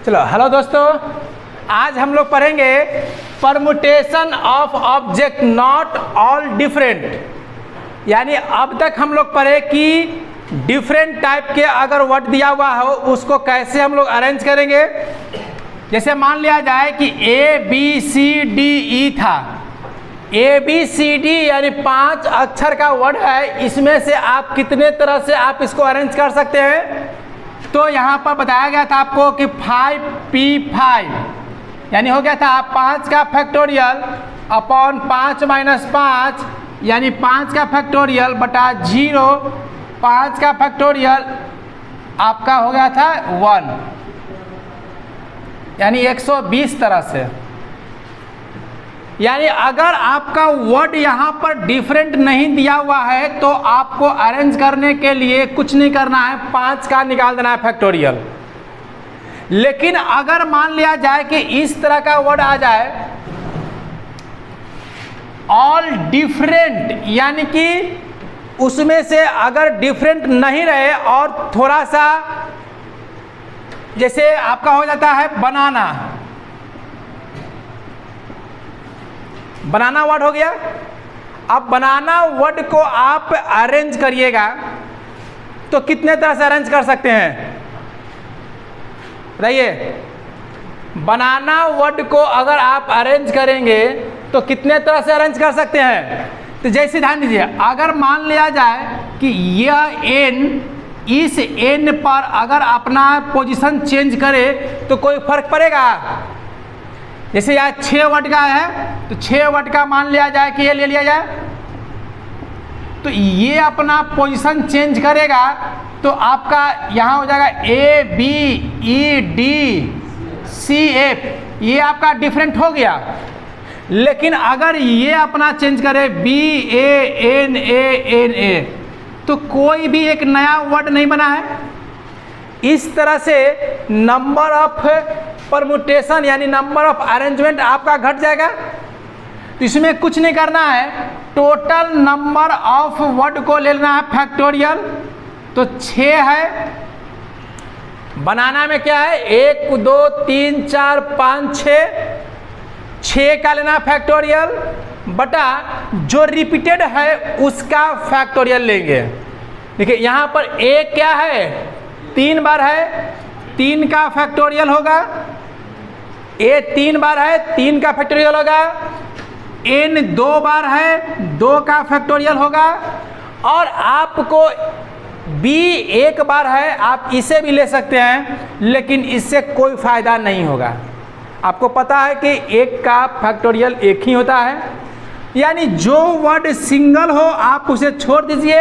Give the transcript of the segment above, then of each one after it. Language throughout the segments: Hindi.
चलो हेलो दोस्तों, आज हम लोग पढ़ेंगे permutation of object not all different. यानी अब तक हम लोग पढ़े कि डिफरेंट टाइप के अगर वर्ड दिया हुआ हो उसको कैसे हम लोग अरेंज करेंगे। जैसे मान लिया जाए कि A B C D E था, ए बी सी डी यानी 5 अक्षर का वर्ड है। इसमें से आप कितने तरह से आप इसको अरेंज कर सकते हैं। तो यहाँ पर बताया गया था आपको कि 5p5 यानी हो गया था 5 का फैक्टोरियल अपॉन 5 माइनस 5 यानी 5 का फैक्टोरियल बटा 0, 5 का फैक्टोरियल आपका हो गया था 1 यानी 120 तरह से। यानी अगर आपका वर्ड यहाँ पर डिफरेंट नहीं दिया हुआ है तो आपको अरेंज करने के लिए कुछ नहीं करना है, 5 का निकाल देना है फैक्टोरियल। लेकिन अगर मान लिया जाए कि इस तरह का वर्ड आ जाए ऑल डिफरेंट, यानी कि उसमें से अगर डिफरेंट नहीं रहे और थोड़ा सा जैसे आपका हो जाता है बनाना, बनाना वर्ड हो गया। अब बनाना वर्ड को आप अरेंज करिएगा तो कितने तरह से अरेंज कर सकते हैं बताइए। बनाना वर्ड को अगर आप अरेंज करेंगे तो कितने तरह से अरेंज कर सकते हैं। तो जैसे ध्यान दीजिए, अगर मान लिया जाए कि यह एन, इस एन पर अगर अपना पोजीशन चेंज करे तो कोई फर्क पड़ेगा। जैसे यहाँ 6 वर्ड का है तो 6 वर्ड का मान लिया जाए कि ये ले लिया जाए तो ये अपना पोजीशन चेंज करेगा तो आपका यहाँ हो जाएगा A B E D C F, ये आपका डिफरेंट हो गया। लेकिन अगर ये अपना चेंज करे बी ए एन ए तो कोई भी एक नया वर्ड नहीं बना है। इस तरह से नंबर ऑफ परमुटेशन यानी नंबर ऑफ अरेंजमेंट आपका घट जाएगा। तो इसमें कुछ नहीं करना है, टोटल नंबर ऑफ वर्ड को ले लेना है फैक्टोरियल। तो 6 है, बनाना में क्या है 1 2 3 4 5 6 का लेना फैक्टोरियल बटा जो रिपीटेड है उसका फैक्टोरियल लेंगे। देखिए यहाँ पर ए क्या है 3 बार है, 3 का फैक्टोरियल होगा। ए 3 बार है, 3 का फैक्टोरियल होगा। एन 2 बार है, 2 का फैक्टोरियल होगा। और आपको बी 1 बार है, आप इसे भी ले सकते हैं लेकिन इससे कोई फायदा नहीं होगा। आपको पता है कि 1 का फैक्टोरियल 1 ही होता है। यानी जो वर्ड सिंगल हो आप उसे छोड़ दीजिए।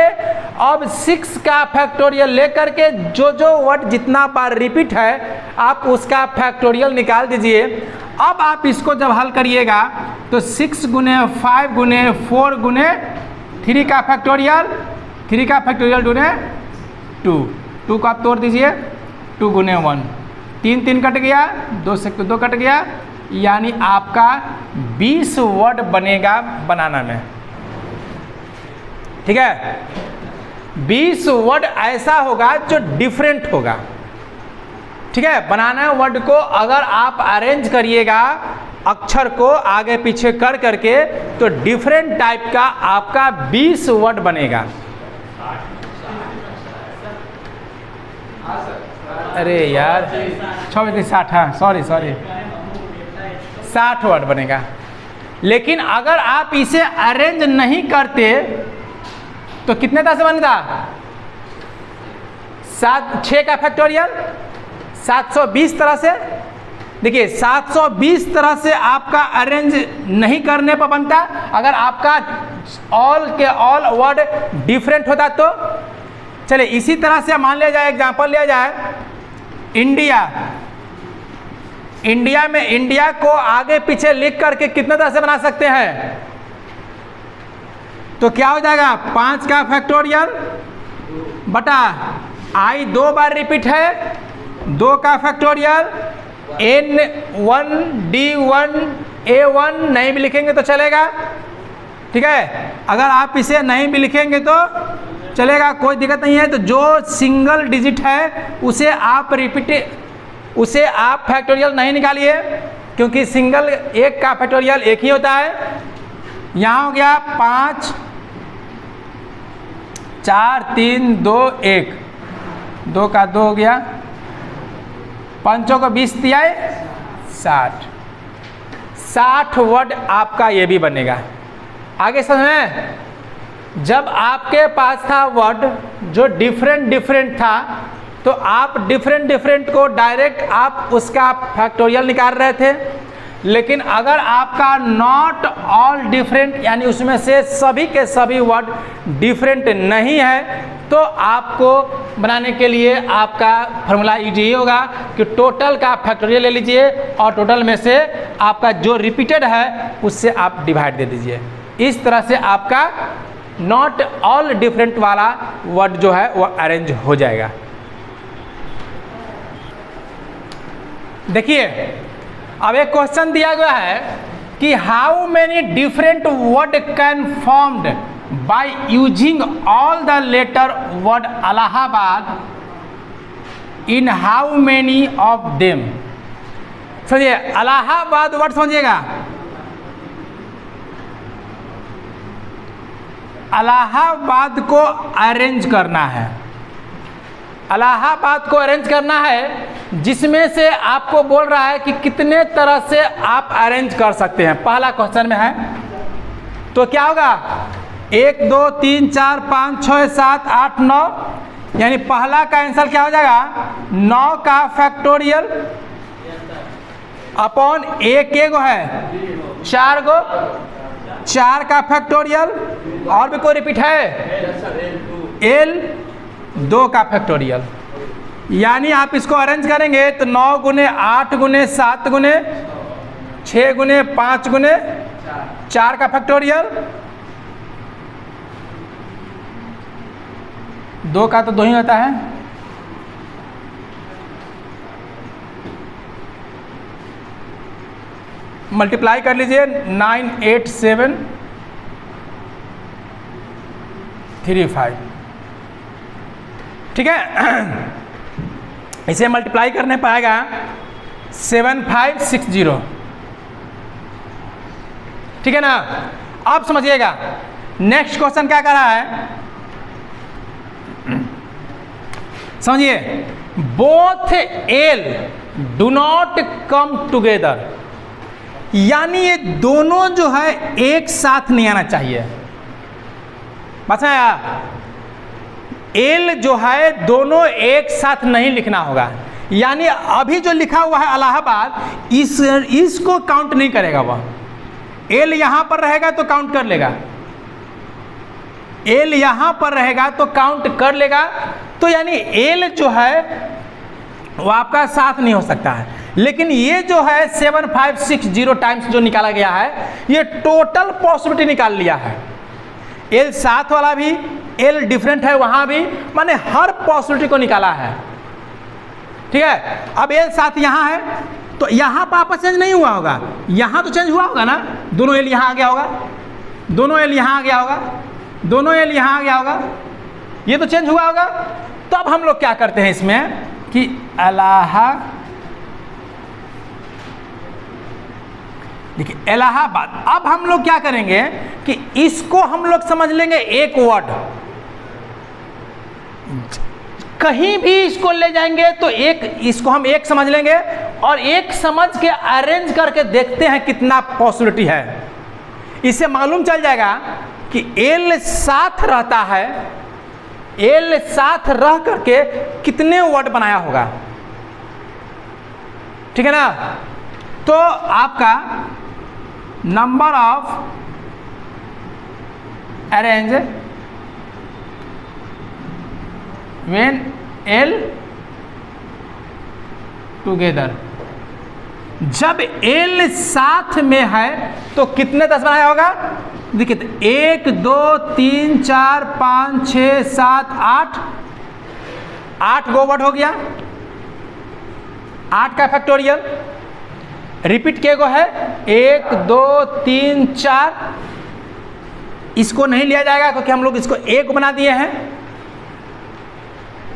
अब 6 का फैक्टोरियल लेकर के जो वर्ड जितना बार रिपीट है आप उसका फैक्टोरियल निकाल दीजिए। अब आप इसको जब हल करिएगा तो 6 गुने 5 गुने 4 गुने 3 का फैक्टोरियल, 3 का फैक्टोरियल गुने 2 को आप तोड़ दीजिए, 2 गुने 1, 3 3 कट गया, 2 से 2 कट गया। यानी आपका 20 वर्ड बनेगा बनाना में। ठीक है, 20 वर्ड ऐसा होगा जो डिफरेंट होगा। ठीक है, बनाना वर्ड को अगर आप अरेंज करिएगा अक्षर को आगे पीछे कर करके तो डिफरेंट टाइप का आपका 20 वर्ड बनेगा। अरे यार 60, हाँ सॉरी 60 वर्ड बनेगा। लेकिन अगर आप इसे अरेंज नहीं करते तो कितने तरह से बनता 6 का फैक्टोरियल 720 तरह से। देखिए 720 तरह से आपका अरेंज नहीं करने पर बनता। अगर आपका ऑल के ऑल वर्ड डिफरेंट होता तो चलिए इसी तरह से मान लिया जाए, एग्जांपल लिया जाए इंडिया में इंडिया को आगे पीछे लिख करके कितने तरह से बना सकते हैं। तो क्या हो जाएगा 5 का फैक्टोरियल बटा आई 2 बार रिपीट है, 2 का फैक्टोरियल n1 d1 a1 नहीं भी लिखेंगे तो चलेगा। ठीक है, अगर आप इसे नहीं भी लिखेंगे तो चलेगा, कोई दिक्कत नहीं है। तो जो सिंगल डिजिट है उसे आप उसे आप फैक्टोरियल नहीं निकालिए, क्योंकि सिंगल एक का फैक्टोरियल एक ही होता है। यहाँ हो गया 5 4 3 2 1, 2 का 2 हो गया, 5 को 20 दिया है 60 वर्ड आपका ये भी बनेगा। आगे समझ में, जब आपके पास था वर्ड जो डिफरेंट था, तो आप डिफरेंट को डायरेक्ट आप उसका फैक्टोरियल निकाल रहे थे। लेकिन अगर आपका नॉट ऑल डिफरेंट, यानी उसमें से सभी के सभी वर्ड डिफरेंट नहीं है, तो आपको बनाने के लिए आपका फॉर्मूला यही होगा कि टोटल का फैक्टोरियल ले लीजिए और टोटल में से आपका जो रिपीटेड है उससे आप डिवाइड दे दीजिए। इस तरह से आपका नॉट ऑल डिफरेंट वाला वर्ड जो है वो अरेंज हो जाएगा। देखिए, अब एक क्वेश्चन दिया गया है कि how many different word can formed by using all the letter word Allahabad in how many of them. समझिए, इलाहाबाद वर्ड समझिएगा, इलाहाबाद को अरेंज करना है। इलाहाबाद को अरेंज करना है, जिसमें से आपको बोल रहा है कि कितने तरह से आप अरेंज कर सकते हैं। पहला क्वेश्चन में है, तो क्या होगा 1 2 3 4 5 6 7 8 9, यानी पहला का आंसर क्या हो जाएगा 9 का फैक्टोरियल अपॉन एक गो है 4 गो, 4 का फैक्टोरियल, और भी कोई रिपीट है L 2 का फैक्टोरियल। यानी आप इसको अरेंज करेंगे तो 9 गुने 8 गुने 7 गुने 6 गुने 5 गुने 4 का फैक्टोरियल, 2 का तो 2 ही होता है, मल्टीप्लाई कर लीजिए 98735, ठीक है। इसे मल्टीप्लाई करने पाएगा 7560, ठीक है ना। अब समझिएगा नेक्स्ट क्वेश्चन क्या कर रहा है, समझिए, both L do not come together, यानी ये दोनों जो है एक साथ नहीं आना चाहिए। बस एल जो है दोनों एक साथ नहीं लिखना होगा, यानी अभी जो लिखा हुआ है इलाहाबाद, इसको काउंट नहीं करेगा वह। एल यहां पर रहेगा तो काउंट कर लेगा, एल यहां पर रहेगा तो काउंट कर लेगा, तो यानी एल जो है वो आपका साथ नहीं हो सकता है। लेकिन ये जो है 7560 टाइम्स जो निकाला गया है, ये टोटल पॉसिबिलिटी निकाल लिया है। एल साथ वाला भी, एल डिफरेंट है वहां भी, माने हर पॉसिबिलिटी को निकाला है, ठीक है। अब एल साथ यहां है तो यहां पर आपस चेंज नहीं हुआ होगा, यहां तो चेंज हुआ होगा ना, दोनों एल यहां आ गया होगा, दोनों एल यहां आ गया होगा, दोनों एल यहां आ गया होगा, ये तो चेंज हुआ होगा। तो अब हम लोग क्या करते हैं इसमें कि देखिए इलाहाबाद, अब हम लोग क्या करेंगे कि इसको हम लोग समझ लेंगे एक वर्ड, कहीं भी इसको ले जाएंगे तो एक, इसको हम एक समझ लेंगे और एक समझ के अरेंज करके देखते हैं कितना पॉसिबिलिटी है। इससे मालूम चल जाएगा कि एल साथ रहता है, एल साथ रह करके कितने वर्ड बनाया होगा, ठीक है ना। तो आपका number of arrange when L together, जब एल साथ में है तो कितने 10 बनाया होगा, देखिए 1 2 3 4 5 6 7 8, 8 गो वर्ड हो गया, 8 का फैक्टोरियल, रिपीट के गो है 1 2 3 4, इसको नहीं लिया जाएगा क्योंकि हम लोग इसको एक बना दिए हैं,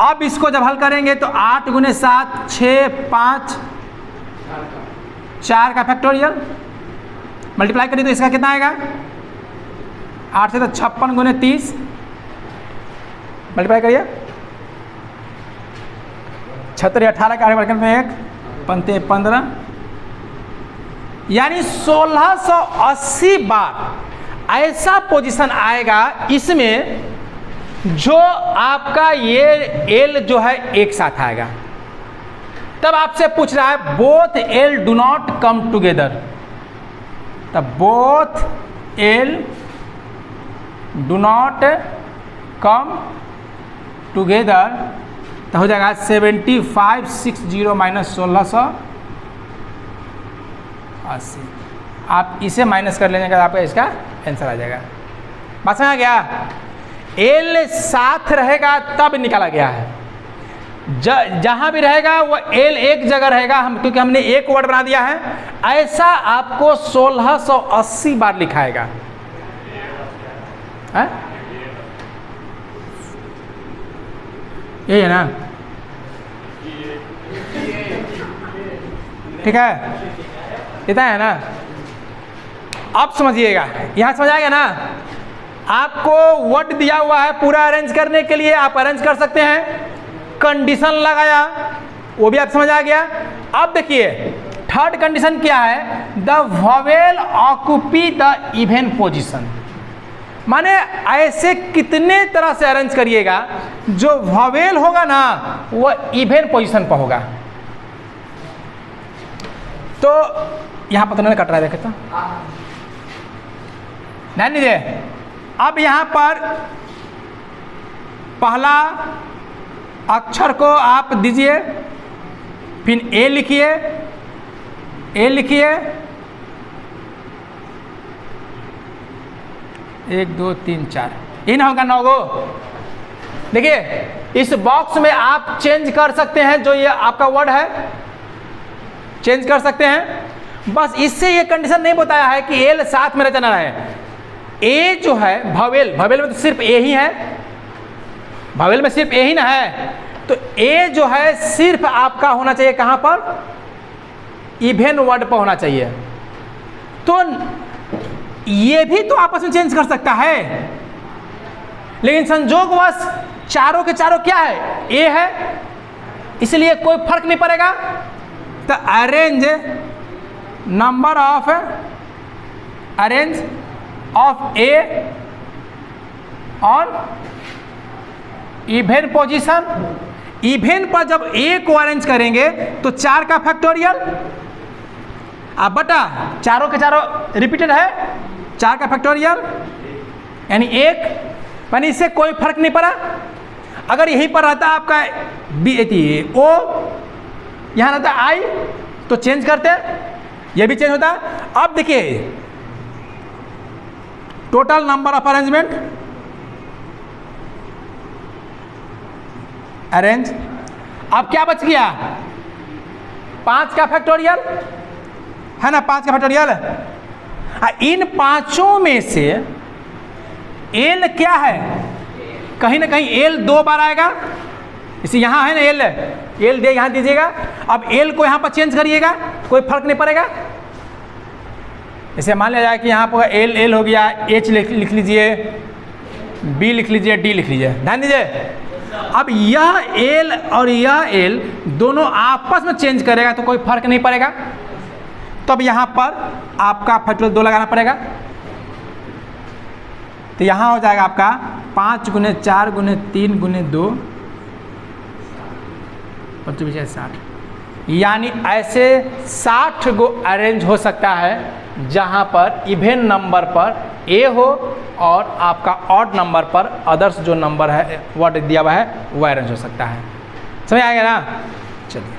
अब इसको जब हल करेंगे तो 8 गुने 7 6 5 4 का फैक्टोरियल मल्टीप्लाई करिए तो इसका कितना आएगा 8 से तो 56 गुने 30 मल्टीप्लाई करिए 76 18 का बर्गर में 1 पंते 15 यानी 1680 बार ऐसा पोजीशन आएगा इसमें जो आपका ये एल जो है एक साथ आएगा। तब आपसे पूछ रहा है both L do not come together, तब both L do not come together तो हो जाएगा 7560 माइनस 1680। आप इसे माइनस कर लेने का आपका इसका आंसर आ जाएगा। बात समझ आ गया? एल साथ रहेगा तब निकाला गया है, जहां भी रहेगा वो एल एक जगह रहेगा, हम क्योंकि हमने एक वर्ड बना दिया है। ऐसा आपको 1680 बार लिखाएगा। यही है ना? ठीक है, इतना है ना? अब समझिएगा, यहां समझ आएगा ना? आपको वर्ड दिया हुआ है पूरा अरेंज करने के लिए, आप अरेंज कर सकते हैं। कंडीशन लगाया वो भी आप समझ आ गया। अब देखिए थर्ड कंडीशन क्या है, the vowel occupy the even position. माने ऐसे कितने तरह से अरेंज करिएगा जो वॉवेल होगा ना वो इवन पोजीशन पर होगा। तो यहां पर तो नहीं कट रहा है, देखे तो नहीं दे। अब यहां पर पहला अक्षर को आप दीजिए, फिर ए लिखिए, ए लिखिए 1 2 3 4, ये ना होगा 9 गो। देखिए इस बॉक्स में आप चेंज कर सकते हैं, जो ये आपका वर्ड है चेंज कर सकते हैं। बस इससे ये कंडीशन नहीं बताया है कि एल साथ में रचना है। ए जो है भवेल, भवेल में तो सिर्फ ए ही है, भवेल में सिर्फ ए ही ना है। तो ए जो है सिर्फ आपका होना चाहिए कहां पर, इवन वर्ड पर होना चाहिए। तो ये भी तो आपस में चेंज कर सकता है, लेकिन संजोगवश चारों के चारों क्या है, ए है, इसलिए कोई फर्क नहीं पड़ेगा। तो arrange number of, arrange of A on even position. Even पर जब ए को अरेंज करेंगे तो 4 का फैक्टोरियल, अब बटा चारों के चारों रिपीटेड है, 4 का फैक्टोरियल यानी 1, यानी इससे कोई फर्क नहीं पड़ा। अगर यहीं पर रहता आपका ओ, यहां रहता आई, तो चेंज करते, ये भी चेंज होता। अब देखिए total number of arrangement, arrange, अब क्या बच गया, 5 का फैक्टोरियल है ना, 5 का फैक्टोरियल। इन पांचों में से एल क्या है, कहीं ना कहीं एल 2 बार आएगा। इसे यहां है ना एल, एल दे यहां दीजिएगा। अब एल को यहां पर चेंज करिएगा, कोई फर्क नहीं पड़ेगा। इसे मान लिया जाए कि यहाँ पर एल एल हो गया, एच लिख लीजिए, बी लिख लीजिए, डी लिख लीजिए, ध्यान दीजिए। अब यह एल और यह एल दोनों आपस में चेंज करेगा तो कोई फर्क नहीं पड़ेगा। तो अब यहाँ पर आपका फैक्टोरियल 2 लगाना पड़ेगा। तो यहाँ हो जाएगा आपका 5 गुने 4 गुने 3 गुने 2 और 60, यानी ऐसे 60 गो अरेंज हो सकता है जहां पर इवन नंबर पर ए हो और आपका ऑड नंबर पर अदर्स जो नंबर है वर्ड दिया हुआ है वो अरेंज हो सकता है। समझ आएगा ना? चलिए।